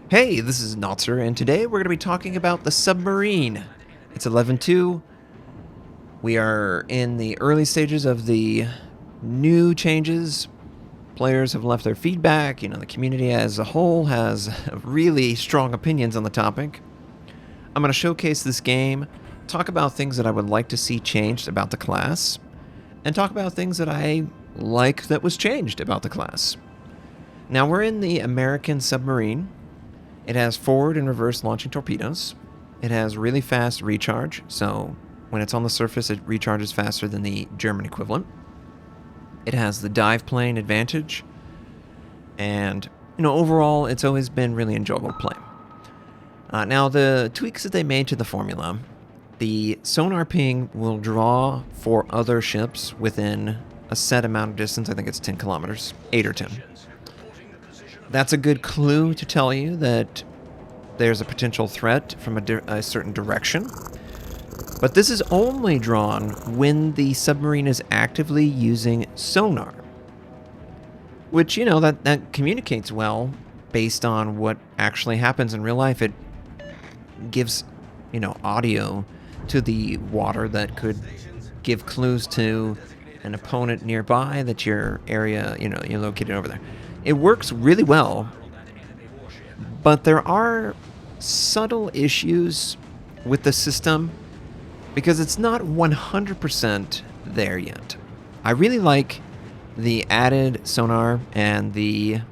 Hey, this is Notser, and today we're going to be talking about the Submarine. It's 11.2. We are in the early stages of the new changes. Players have left their feedback. The community as a whole has really strong opinions on the topic. I'm going to showcase this game, talk about things that I would like to see changed about the class, and talk about things that I like that was changed about the class. Now, we're in the American Submarine. It has forward and reverse launching torpedoes. It has really fast recharge, so when it's on the surface, it recharges faster than the German equivalent. It has the dive plane advantage, and overall, it's always been really enjoyable to play. Now, the tweaks that they made to the formula, the sonar ping will draw for other ships within a set amount of distance. I think it's 10 kilometers, 8 or 10. That's a good clue to tell you that there's a potential threat from a certain direction. But this is only drawn when the submarine is actively using sonar. Which, that communicates well based on what actually happens in real life. It gives, audio to the water that could give clues to an opponent nearby that your area, you're located over there. It works really well, but there are subtle issues with the system because it's not 100% there yet. I really like the added sonar and the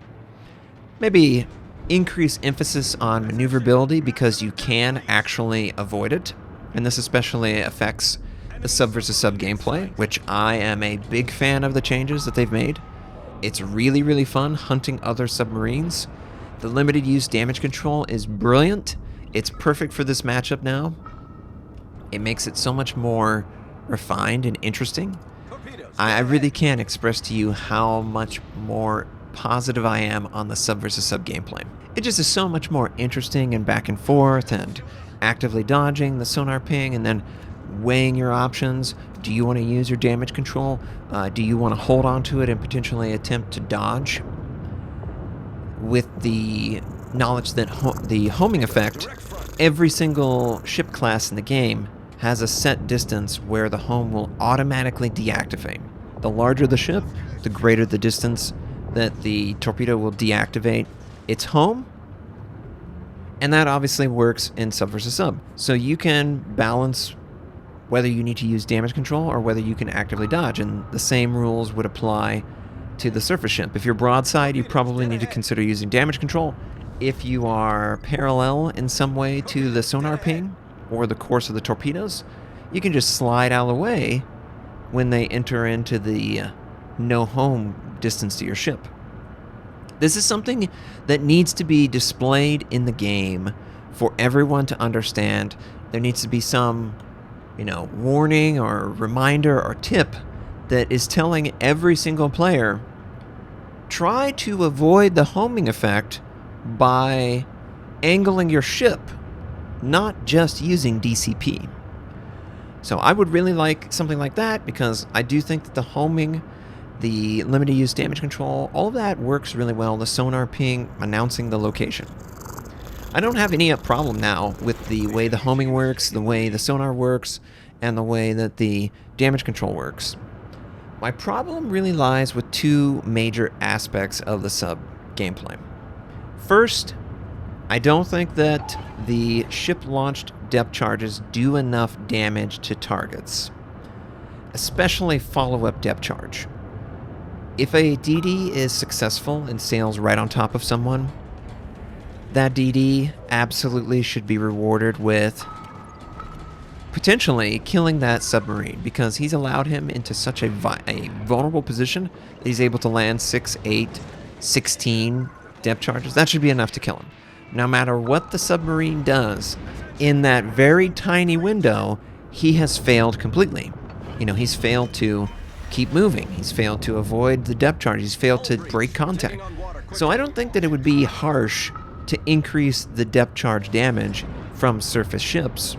maybe increased emphasis on maneuverability because you can actually avoid it, and this especially affects the sub versus sub gameplay, which I am a big fan of the changes that they've made. It's really, really fun hunting other submarines. The limited use damage control is brilliant. It's perfect for this matchup now. It makes it so much more refined and interesting. I really can't express to you how much more positive I am on the sub versus sub gameplay. It just is so much more interesting and back and forth and actively dodging the sonar ping and then weighing your options. Do you want to use your damage control? Do you want to hold on to it and potentially attempt to dodge? With the knowledge that the homing effect, every single ship class in the game has a set distance where the home will automatically deactivate. The larger the ship, the greater the distance that the torpedo will deactivate its home. And that obviously works in sub versus sub. So you can balance whether you need to use damage control or whether you can actively dodge, and the same rules would apply to the surface ship. If you're broadside, you probably need to consider using damage control. If you are parallel in some way to the sonar ping or the course of the torpedoes, you can just slide out of the way when they enter into the no home distance to your ship. This is something that needs to be displayed in the game for everyone to understand. There needs to be some warning or reminder or tip that is telling every single player, try to avoid the homing effect by angling your ship, not just using DCP. So I would really like something like that because I do think that the homing, the limited use damage control, all of that works really well. The sonar ping announcing the location. I don't have any problem now with the way the homing works, the way the sonar works, and the way that the damage control works. My problem really lies with two major aspects of the sub gameplay. First, I don't think that the ship-launched depth charges do enough damage to targets, especially follow-up depth charge. If a DD is successful and sails right on top of someone, that DD absolutely should be rewarded with potentially killing that submarine because he's allowed him into such a vulnerable position that he's able to land 6, 8, 16 depth charges. That should be enough to kill him. No matter what the submarine does, in that very tiny window, he has failed completely. He's failed to keep moving. He's failed to avoid the depth charge. He's failed to break contact. So I don't think that it would be harsh to increase the depth charge damage from surface ships.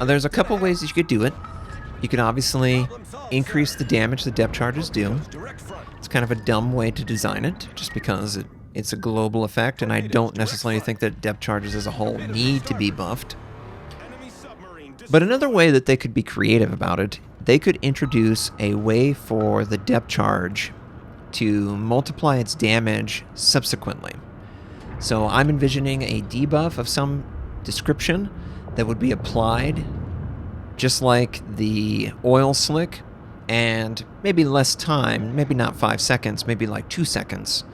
There's a couple ways that you could do it. You can obviously increase the damage the depth charges do. It's kind of a dumb way to design it, just because It's a global effect, and I don't necessarily think that depth charges as a whole need to be buffed. But another way that they could be creative about it, they could introduce a way for the depth charge to multiply its damage subsequently. So I'm envisioning a debuff of some description that would be applied just like the oil slick, and maybe less time, maybe not 5 seconds, maybe like 2 seconds.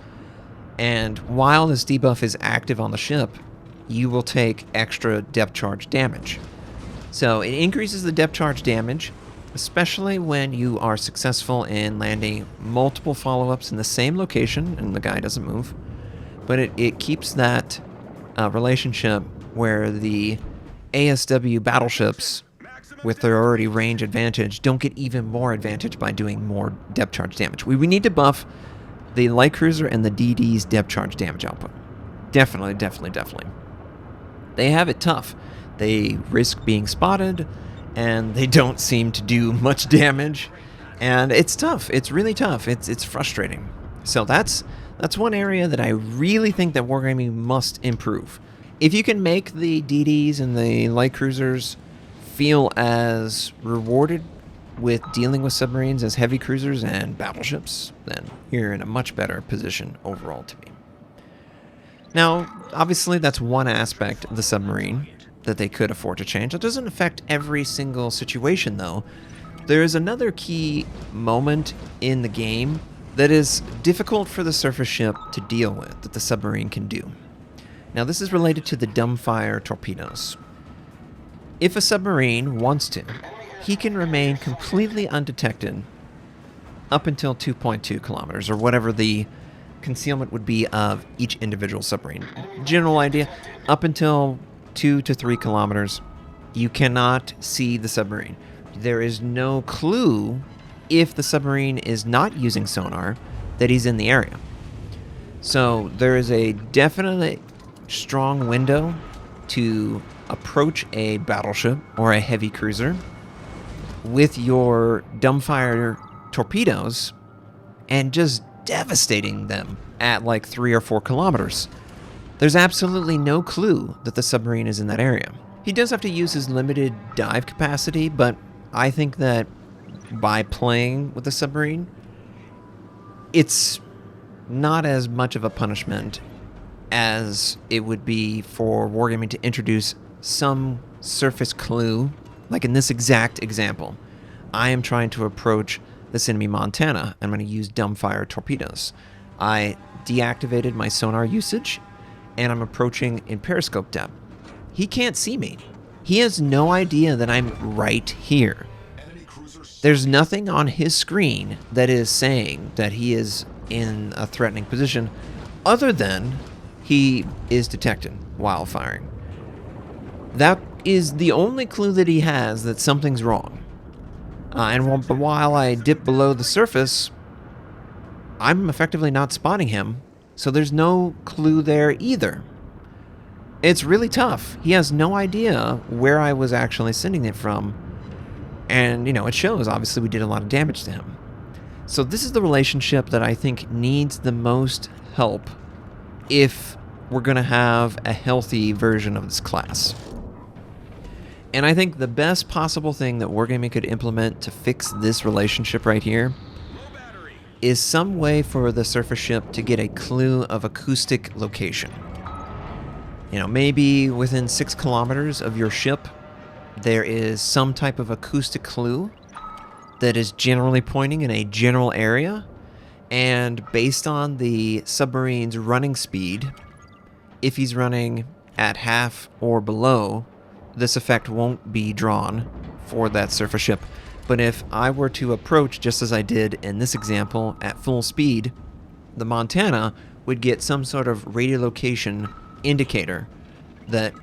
And while this debuff is active on the ship, you will take extra depth charge damage. So it increases the depth charge damage, especially when you are successful in landing multiple follow-ups in the same location and the guy doesn't move. But it keeps that relationship where the ASW battleships, with their already range advantage, don't get even more advantage by doing more depth charge damage. We need to buff the light cruiser and the DD's depth charge damage output. Definitely. They have it tough. They risk being spotted, and they don't seem to do much damage. And it's tough. It's really tough. It's frustrating. So that's one area that I really think that Wargaming must improve. If you can make the DDs and the light cruisers feel as rewarded with dealing with submarines as heavy cruisers and battleships, then you're in a much better position overall to me. Now, obviously, that's one aspect of the submarine that they could afford to change. It doesn't affect every single situation, though. There is another key moment in the game that is difficult for the surface ship to deal with, that the submarine can do. Now, this is related to the dumbfire torpedoes. If a submarine wants to, he can remain completely undetected up until 2.2 kilometers, or whatever the concealment would be of each individual submarine. General idea, up until 2 to 3 kilometers, you cannot see the submarine. There is no clue, if the submarine is not using sonar, that he's in the area. So there is a definitely strong window to approach a battleship or a heavy cruiser with your dumbfire torpedoes and just devastating them at like 3 or 4 kilometers. There's absolutely no clue that the submarine is in that area. He does have to use his limited dive capacity, but I think that by playing with the submarine, it's not as much of a punishment as it would be for Wargaming to introduce some surface clue. Like in this exact example, I am trying to approach this enemy Montana. I'm going to use dumbfire torpedoes. I deactivated my sonar usage, and I'm approaching in periscope depth. He can't see me. He has no idea that I'm right here. There's nothing on his screen that is saying that he is in a threatening position other than he is detected while firing. That is the only clue that he has that something's wrong. And while I dip below the surface, I'm effectively not spotting him, so there's no clue there either. It's really tough. He has no idea where I was actually sending it from, and, it shows. Obviously, we did a lot of damage to him. So this is the relationship that I think needs the most help if we're going to have a healthy version of this class. And I think the best possible thing that Wargaming could implement to fix this relationship right here is some way for the surface ship to get a clue of acoustic location. Maybe within 6 kilometers of your ship, there is some type of acoustic clue that is generally pointing in a general area, and based on the submarine's running speed, if he's running at half or below, this effect won't be drawn for that surface ship. But if I were to approach, just as I did in this example, at full speed, the Montana would get some sort of radiolocation indicator that,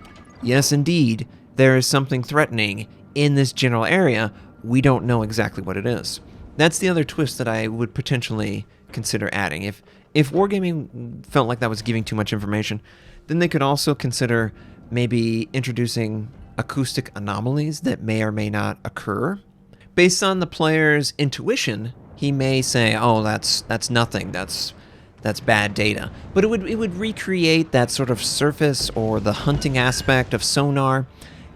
yes, indeed, there is something threatening in this general area. We don't know exactly what it is. That's the other twist that I would potentially consider adding. If Wargaming felt like that was giving too much information, then they could also consider maybe introducing acoustic anomalies that may or may not occur. Based on the player's intuition, he may say, oh, that's nothing. That's that's bad data. But it would recreate that sort of surface or the hunting aspect of sonar,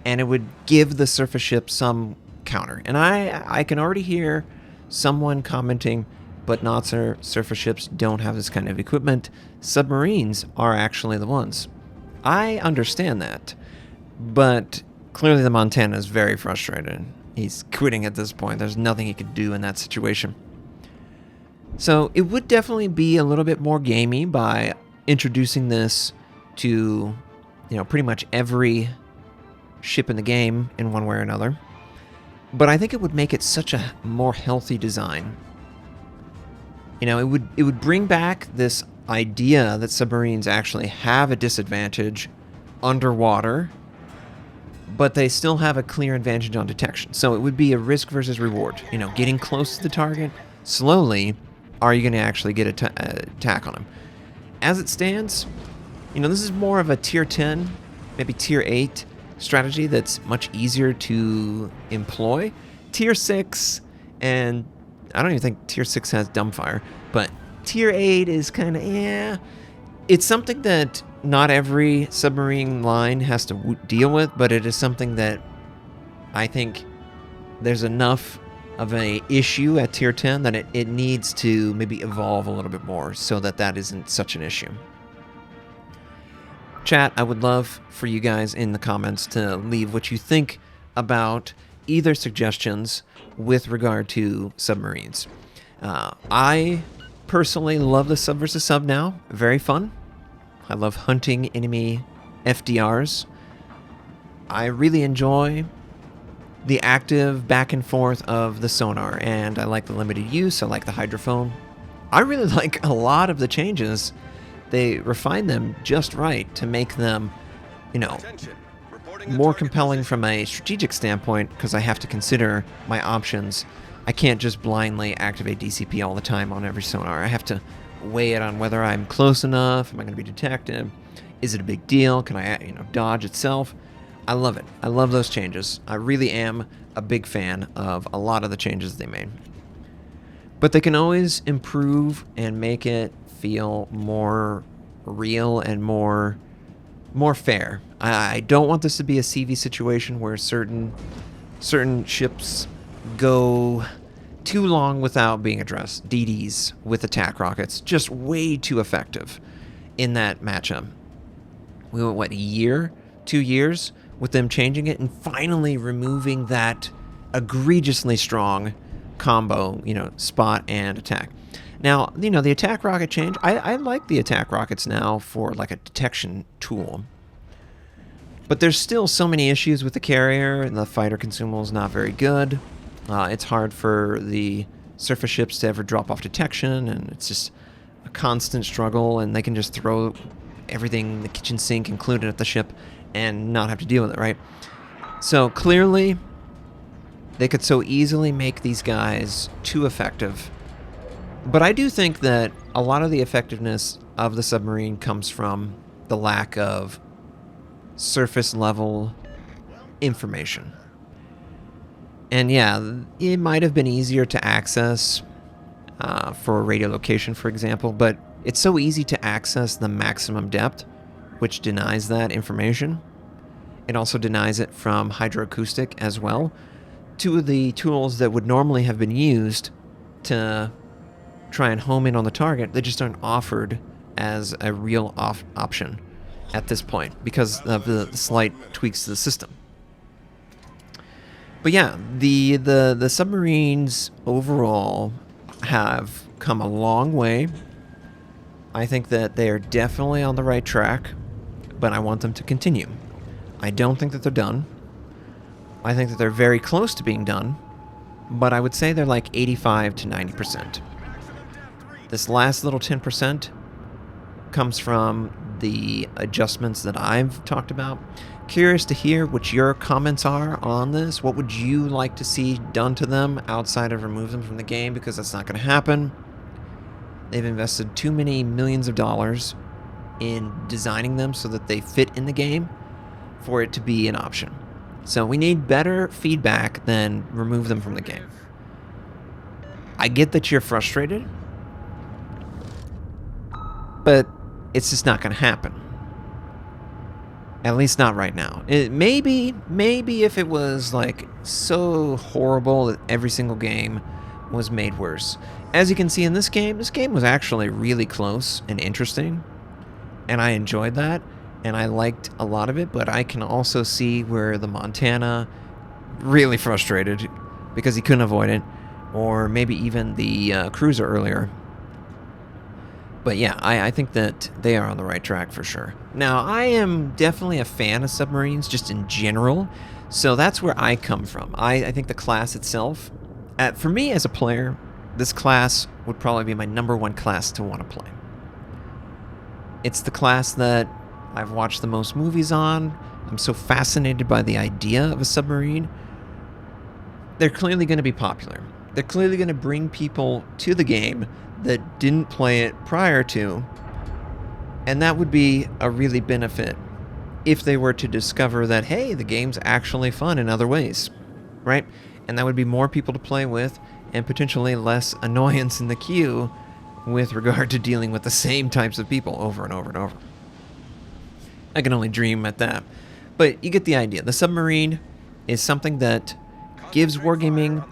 and it would give the surface ship some counter. And I can already hear someone commenting, but Notser surface ships don't have this kind of equipment. Submarines are actually the ones. I understand that, but clearly the Montana is very frustrated. He's quitting at this point. There's nothing he could do in that situation. So it would definitely be a little bit more gamey by introducing this to, pretty much every ship in the game in one way or another. But I think it would make it such a more healthy design. It would bring back this idea that submarines actually have a disadvantage underwater, but they still have a clear advantage on detection. So it would be a risk versus reward. Getting close to the target slowly. Are you going to actually get an attack on him? As it stands, this is more of a tier 10, maybe tier 8 strategy that's much easier to employ. Tier 6, and I don't even think tier 6 has dumbfire, but tier 8 is kind of, It's something that not every submarine line has to deal with, but it is something that I think there's enough of an issue at tier 10 that it needs to maybe evolve a little bit more so that isn't such an issue. Chat, I would love for you guys in the comments to leave what you think about either suggestions with regard to submarines. I personally love the sub versus sub now. Very fun. I love hunting enemy FDRs. I really enjoy the active back and forth of the sonar, and I like the limited use. I like the hydrophone. I really like a lot of the changes. They refine them just right to make them, more compelling from a strategic standpoint, because I have to consider my options. I can't just blindly activate DCP all the time on every sonar. I have to weigh it on whether I'm close enough. Am I going to be detected? Is it a big deal? Can I, dodge itself? I love it. I love those changes. I really am a big fan of a lot of the changes they made. But they can always improve and make it feel more real and more fair. I don't want this to be a CV situation where certain ships go too long without being addressed. DDs with attack rockets, just way too effective in that matchup. We went, a year, 2 years with them changing it and finally removing that egregiously strong combo, spot and attack. Now, the attack rocket change, I like the attack rockets now for like a detection tool. But there's still so many issues with the carrier, and the fighter consumable is not very good. It's hard for the surface ships to ever drop off detection, and it's just a constant struggle, and they can just throw everything, the kitchen sink included, at the ship and not have to deal with it, right? So clearly, they could so easily make these guys too effective. But I do think that a lot of the effectiveness of the submarine comes from the lack of surface level information. And yeah, it might have been easier to access for radio location, for example, but it's so easy to access the maximum depth, which denies that information. It also denies it from hydroacoustic as well. Two of the tools that would normally have been used to try and home in on the target, they just aren't offered as a real option at this point because of the slight tweaks to the system. But yeah, the submarines overall have come a long way. I think that they are definitely on the right track, but I want them to continue. I don't think that they're done. I think that they're very close to being done, but I would say they're like 85 to 90%. This last little 10% comes from the adjustments that I've talked about. Curious to hear what your comments are on this. What would you like to see done to them outside of remove them from the game? Because that's not going to happen. They've invested too many millions of dollars in designing them so that they fit in the game for it to be an option. So we need better feedback than remove them from the game. I get that you're frustrated. But it's just not going to happen. At least not right now. Maybe if it was like so horrible that every single game was made worse. As you can see in this game was actually really close and interesting, and I enjoyed that, and I liked a lot of it, but I can also see where the Montana really frustrated because he couldn't avoid it, or maybe even the cruiser earlier. But yeah, I think that they are on the right track for sure. Now, I am definitely a fan of submarines, just in general, so that's where I come from. I think the class itself, for me as a player, this class would probably be my #1 class to want to play. It's the class that I've watched the most movies on. I'm so fascinated by the idea of a submarine. They're clearly going to be popular. They're clearly going to bring people to the game that didn't play it prior to, and that would be a really benefit if they were to discover that, hey, the game's actually fun in other ways, right? And that would be more people to play with, and potentially less annoyance in the queue with regard to dealing with the same types of people over and over and over. I can only dream at that. But you get the idea. The submarine is something that gives Wargaming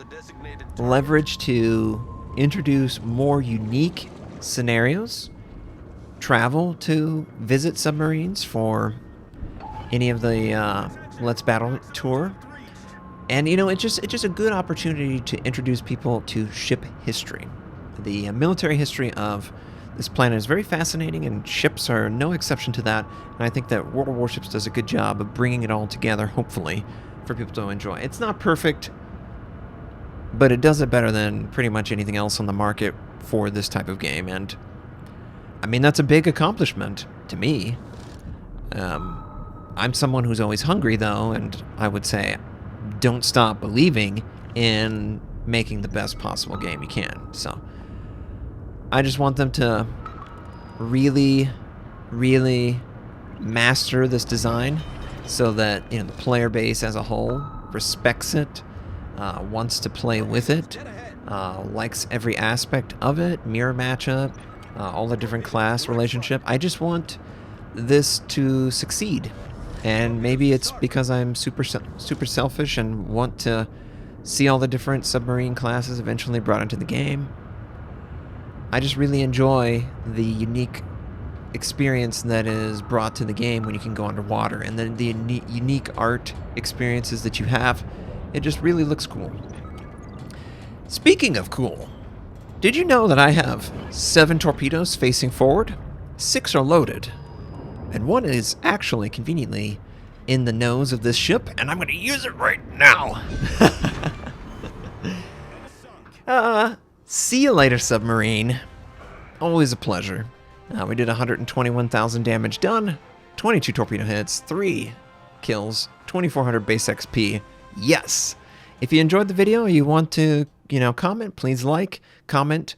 leverage to introduce more unique scenarios, travel to visit submarines for any of the Let's Battle tour. And, you know, it's just a good opportunity to introduce people to ship history. The military history of this planet is very fascinating, and ships are no exception to that. And I think that World of Warships does a good job of bringing it all together, hopefully, for people to enjoy. It's not perfect, but it does it better than pretty much anything else on the market for this type of game. And, I mean, that's a big accomplishment to me. I'm someone who's always hungry, though, and I would say don't stop believing in making the best possible game you can. So I just want them to really, really master this design so that, you know, the player base as a whole respects it, wants to play with it, likes every aspect of it, mirror matchup, all the different class relationship. I just want this to succeed. And maybe it's because I'm super selfish and want to see all the different submarine classes eventually brought into the game. I just really enjoy the unique experience that is brought to the game when you can go underwater, and then the unique art experiences that you have. It just really looks cool. Speaking of cool, did you know that I have 7 torpedoes facing forward? 6 are loaded, and 1 is actually conveniently in the nose of this ship, and I'm going to use it right now. See you later, submarine. Always a pleasure. We did 121,000 damage done, 22 torpedo hits, 3 kills, 2,400 base XP. Yes. If you enjoyed the video, you want to, comment, please comment.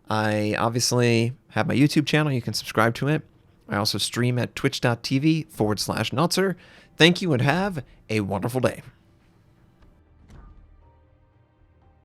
I obviously have my YouTube channel. You can subscribe to it. I also stream at twitch.tv/Notser. Thank you and have a wonderful day.